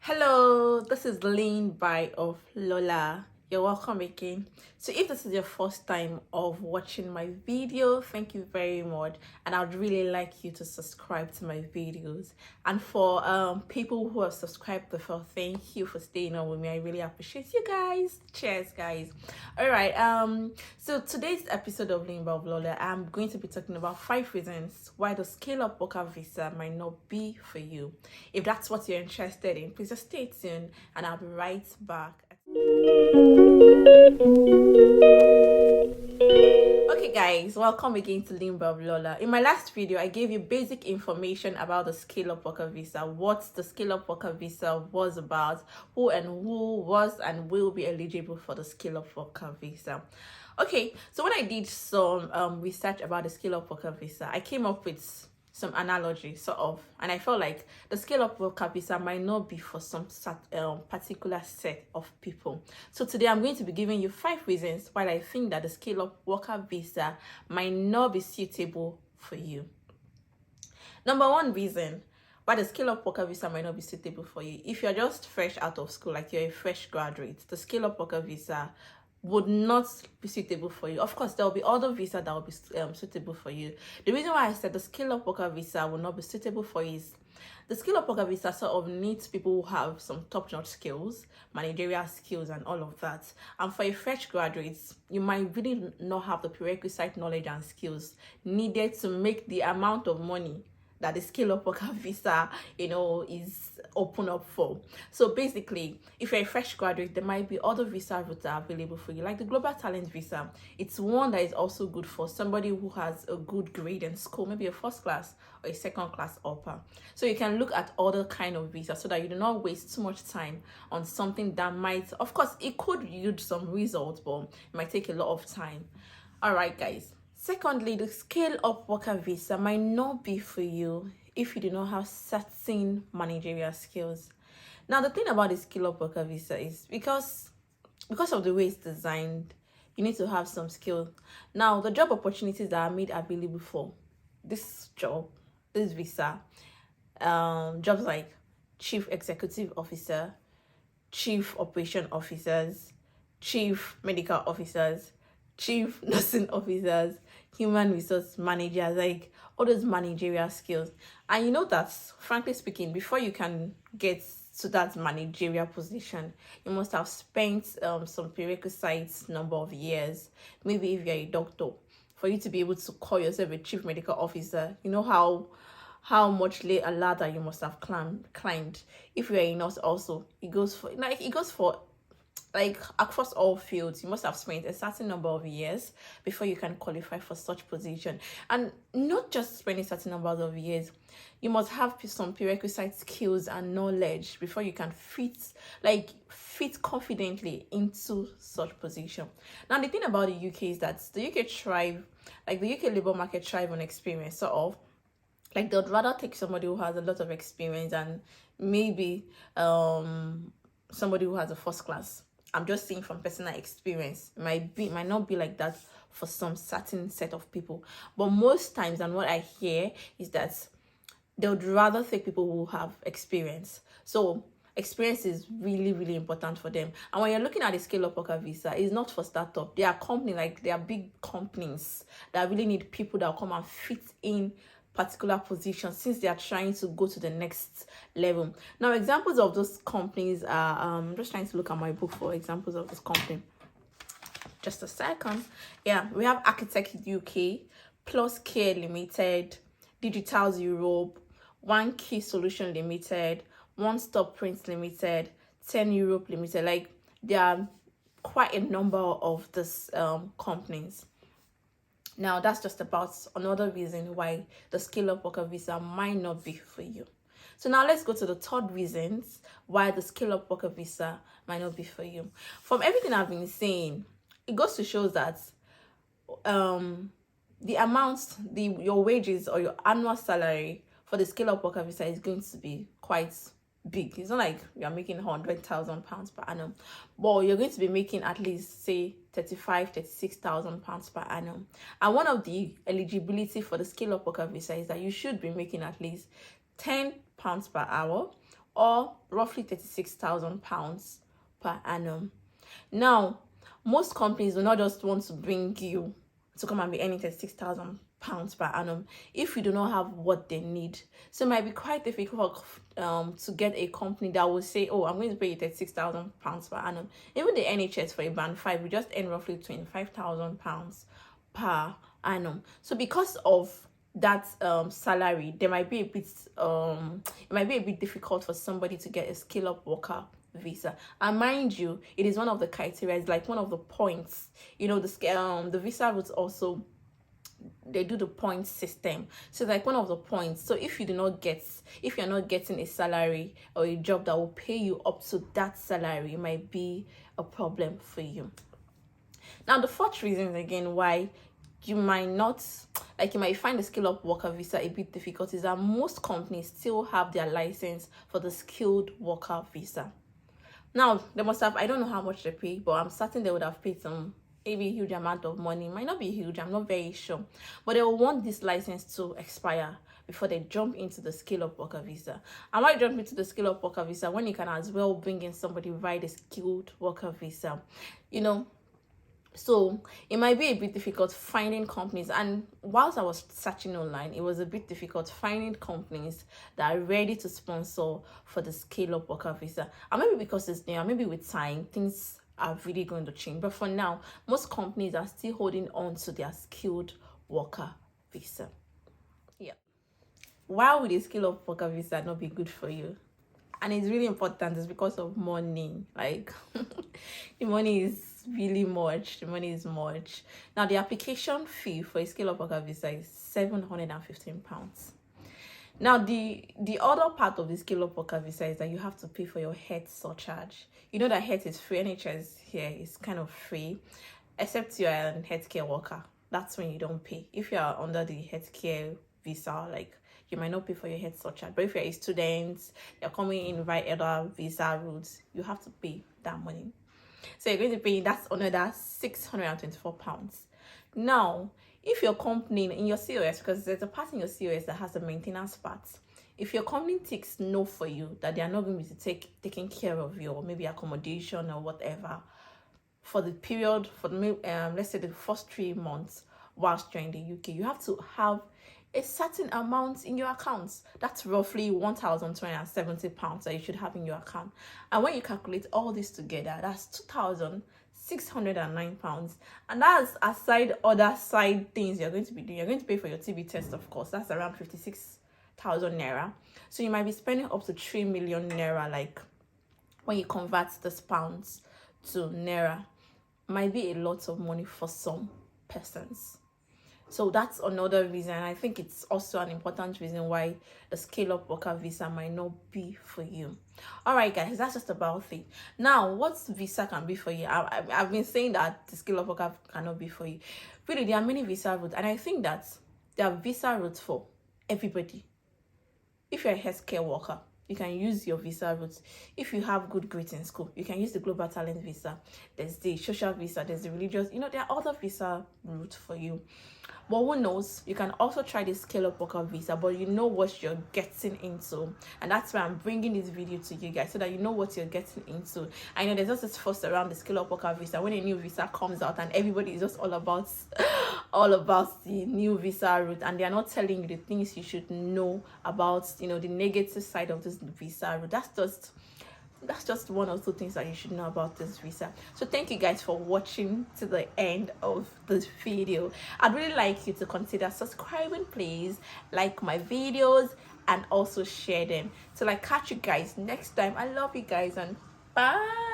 Hello, this is Lean by of Lola. You're welcome again. So if this is your first time of watching my video, thank you very much, and I'd really like you to subscribe to my videos. And for people who have subscribed before, thank you for staying on with me. I really appreciate you guys. Cheers, guys. All right. So today's episode of Lean by of Lola, I'm going to be talking about 5 reasons why the Scale Up Worker visa might not be for you. If that's what you're interested in, please just stay tuned and I'll be right back. Okay guys, welcome again to Limba of Lola. In my last video, I gave you basic information about the Scale Up Worker visa, what the Scale Up Worker visa was about, who was and will be eligible for the Scale Up Worker visa. Okay, so when I did some research about the Scale Up Worker visa, I came up with some analogy sort of, and I felt like the Scale Up Worker visa might not be for some particular set of people. So today I'm going to be giving you 5 reasons why I think that the Scale Up Worker visa might not be suitable for you. Number 1 reason why the Scale Up Worker visa might not be suitable for you: if you're just fresh out of school, like you're a fresh graduate, the Scale Up Worker visa would not be suitable for you. Of course, there will be other visa that will be suitable for you. The reason why I said the Scale Up Worker visa will not be suitable for you is the Scale Up Worker visa sort of needs people who have some top-notch skills, managerial skills, and all of that. And for a fresh graduate, you might really not have the prerequisite knowledge and skills needed to make the amount of money that the Scale Up Worker visa, is open up for. So basically, if you're a fresh graduate, there might be other visa routes that are available for you, like the Global Talent visa. It's one that is also good for somebody who has a good grade in school, maybe a first class or a second class upper. So you can look at other kind of visa so that you do not waste too much time on something that might, of course, it could yield some results, but it might take a lot of time. All right, guys. Secondly, the Scale Up Worker visa might not be for you if you do not have certain managerial skills. Now, the thing about the Scale Up Worker visa is because of the way it's designed, you need to have some skill. Now, the job opportunities that are made available for this visa, jobs like Chief Executive Officer, Chief Operation Officers, Chief Medical Officers, Chief Nursing Officers, Human Resource Managers, like all those managerial skills. And you know that, frankly speaking, before you can get to that managerial position, you must have spent some prerequisite number of years. Maybe if you're a doctor, for you to be able to call yourself a Chief Medical Officer, you know how much a ladder you must have climbed. If you're a nurse also, it goes for across all fields. You must have spent a certain number of years before you can qualify for such position. And not just spending certain numbers of years, you must have some prerequisite skills and knowledge before you can fit confidently into such position. Now, the thing about the UK is that the UK thrive, like the UK labor market thrive on experience, sort of. Like they'd rather take somebody who has a lot of experience and maybe somebody who has a first class. I'm just saying from personal experience. It might not be like that for some certain set of people. But most times, and what I hear is that they would rather take people who have experience. So experience is really, really important for them. And when you're looking at the Scale Up Worker visa, it's not for startup. They are company, like they are big companies that really need people that will come and fit in particular position since they are trying to go to the next level. Now, examples of those companies are I'm just trying to look at my book for examples of this company. Just a second. Yeah, we have Architect UK, Plus Care Limited, Digitals Europe, One Key Solution Limited, One Stop Print Limited, 10 Europe Limited. Like there are quite a number of these companies. Now, that's just about another reason why the Scale Up Worker visa might not be for you. So now let's go to the third reasons why the Scale Up Worker visa might not be for you. From everything I've been saying, it goes to show that the amounts, your wages or your annual salary for the Scale Up Worker visa is going to be quite big. It's not like you're making £100,000 per annum, but you're going to be making at least, say, 36,000 pounds per annum. And one of the eligibility for the Scale Up Worker visa is that you should be making at least £10 per hour or roughly 36,000 pounds per annum. Now, most companies do not just want to bring you to come and be earning 36,000 pounds per annum if you do not have what they need. So it might be quite difficult to get a company that will say, oh, I'm going to pay you 36,000 pounds per annum. Even the NHS for a band 5, we just earn roughly 25,000 pounds per annum. So because of that salary, there might be a bit it might be a bit difficult for somebody to get a scale up worker visa. And mind you, it is one of the criteria, it's like one of the points, you know, the visa routes also, they do the point system. So like one of the points, so if you're not getting a salary or a job that will pay you up to that salary, it might be a problem for you. Now the fourth reason again why you might find the scale up worker visa a bit difficult is that most companies still have their license for the skilled worker visa. Now they must have, I don't know how much they pay, but I'm certain they would have paid some maybe a huge amount of money. Might not be huge, I'm not very sure, but they will want this license to expire before they jump into the scale up worker visa. And why jump into the scale up worker visa when you can as well bring in somebody via the skilled worker visa, you know? So it might be a bit difficult finding companies, and whilst I was searching online, it was a bit difficult finding companies that are ready to sponsor for the scale up worker visa. And maybe because it's new, maybe with time things are really going to change, but for now most companies are still holding on to their skilled worker visa. Yeah, why would a scale up worker visa not be good for you? And it's really important, it's because of money. Like the money is really much. The money is much. Now the application fee for a scale up worker visa is £715. Now the other part of the scale up worker visa is that you have to pay for your health surcharge. You know that health is free. NHS here is kind of free, except you are a healthcare worker. That's when you don't pay. If you are under the healthcare visa, like, you might not pay for your health surcharge. But if you're a student, you're coming in via other visa routes, you have to pay that money. So you're going to pay, that's another £624. Now, if your company in your COS, because there's a part in your COS that has a maintenance part, if your company takes no for you, that they are not going to be taking care of your maybe accommodation or whatever for the period, for the let's say the first 3 months whilst you're in the UK, you have to have a certain amount in your accounts. That's roughly £1,270 that you should have in your account. And when you calculate all this together, that's £2,609. And that's aside other side things you're going to be doing. You're going to pay for your TB test, of course. That's around 56,000 naira. So you might be spending up to 3 million naira, like when you convert this pounds to naira. Might be a lot of money for some persons. So that's another reason. I think it's also an important reason why the scale up worker visa might not be for you. All right, guys, that's just about it. Now, what visa can be for you? I've been saying that the scale up worker cannot be for you. Really, there are many visa routes, and I think that there are visa routes for everybody. If you're a healthcare worker, you can use your visa routes. If you have good grades in school, you can use the global talent visa. There's the social visa, there's the religious, there are other visa routes for you. But who knows, you can also try the scale up worker visa, but you know what you're getting into. And that's why I'm bringing this video to you guys, so that you know what you're getting into. I know there's just this fuss around the scale up worker visa when a new visa comes out, and everybody is just all about the new visa route, and they are not telling you the things you should know about, the negative side of this visa route. That's just one or two things that you should know about this visa. So thank you guys for watching to the end of this video. I'd really like you to consider subscribing, please, like my videos, and also share them. So catch you guys next time. I love you guys, and bye.